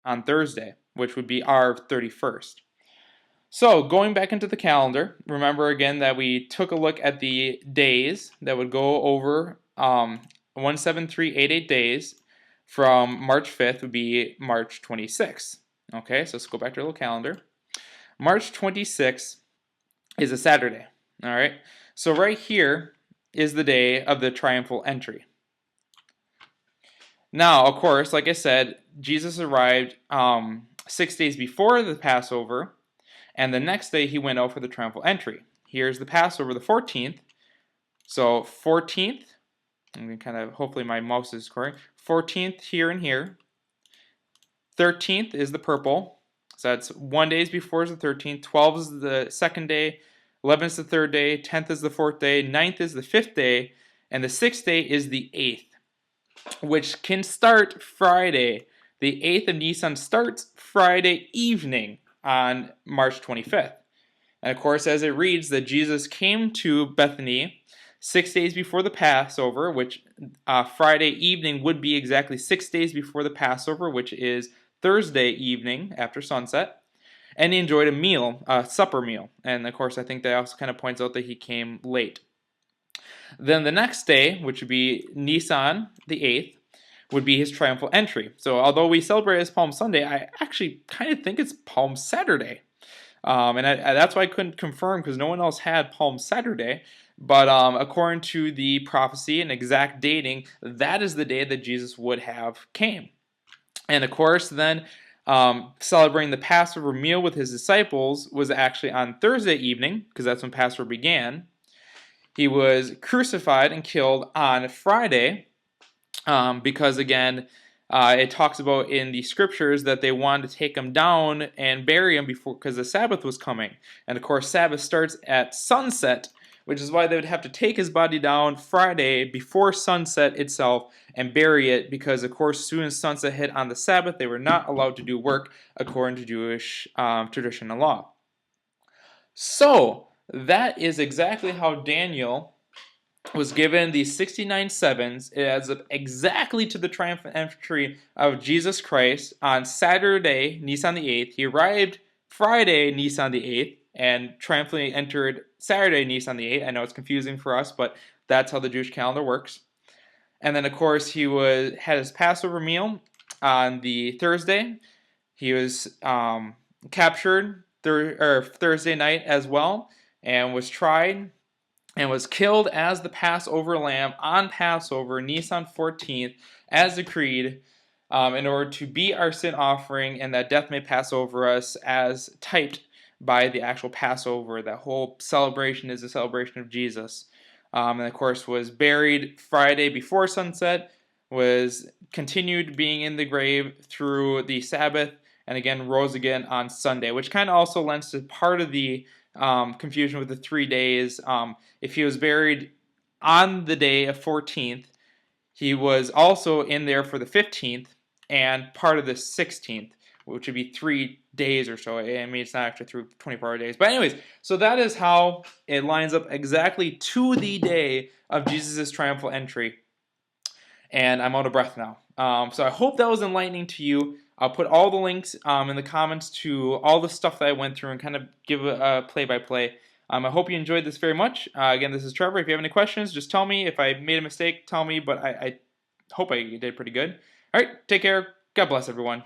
on Thursday, which would be our 31st. So going back into the calendar, remember again that we took a look at the days that would go over 17388 days from March 5th would be March 26th. Okay, so let's go back to our little calendar. March 26th is a Saturday. All right, so right here is the day of the triumphal entry. Now, of course, like I said, Jesus arrived 6 days before the Passover, and the next day he went out for the triumphal entry. Here's the Passover, the 14th. So 14th, I'm going to kind of, hopefully my mouse is correct. 14th here and here. 13th is the purple. So that's 1 day before is the 13th. 12 is the second day. 11 is the third day. 10th is the fourth day. 9th is the fifth day. And the 6th day is the 8th, which can start Friday. The 8th of Nisan starts Friday evening on March 25th. And of course, as it reads, that Jesus came to Bethany 6 days before the Passover, which Friday evening would be exactly 6 days before the Passover, which is Thursday evening after sunset. And he enjoyed a meal, a supper meal. And of course, I think that also kind of points out that he came late. Then the next day, which would be Nisan the 8th, would be his triumphal entry. So although we celebrate as Palm Sunday, I actually kind of think it's Palm Saturday. And that's why I couldn't confirm, because no one else had Palm Saturday. But according to the prophecy and exact dating, that is the day that Jesus would have came. And of course, then celebrating the Passover meal with his disciples was actually on Thursday evening, because that's when Passover began. He was crucified and killed on Friday, because again, it talks about in the scriptures that they wanted to take him down and bury him before, because the Sabbath was coming. And of course, Sabbath starts at sunset, which is why they would have to take his body down Friday before sunset itself and bury it, because of course, as soon as sunset hit on the Sabbath, they were not allowed to do work according to Jewish tradition and law. So that is exactly how Daniel was given the 69 sevens. It adds up exactly to the triumphant entry of Jesus Christ on Saturday, Nisan the 8th. He arrived Friday, Nisan the 8th, and triumphantly entered Saturday, Nisan the 8th. I know it's confusing for us, but that's how the Jewish calendar works. And then, of course, he had his Passover meal on the Thursday. He was captured Thursday night as well, and was tried and was killed as the Passover lamb on Passover, Nisan 14th, as decreed, in order to be our sin offering, and that death may pass over us, as typed by the actual Passover. That whole celebration is a celebration of Jesus. And of course was buried Friday before sunset, was continued being in the grave through the Sabbath, and again rose again on Sunday, which kind of also lends to part of the confusion with the 3 days. If he was buried on the day of 14th, he was also in there for the 15th and part of the 16th, which would be 3 days or so. I mean, it's not actually through 24-hour days. But anyways, so that is how it lines up exactly to the day of Jesus' triumphal entry. And I'm out of breath now. So I hope that was enlightening to you. I'll put all the links in the comments to all the stuff that I went through and kind of give a play-by-play. I hope you enjoyed this very much. Again, this is Trevor. If you have any questions, just tell me. If I made a mistake, tell me. But I hope I did pretty good. All right, take care. God bless everyone.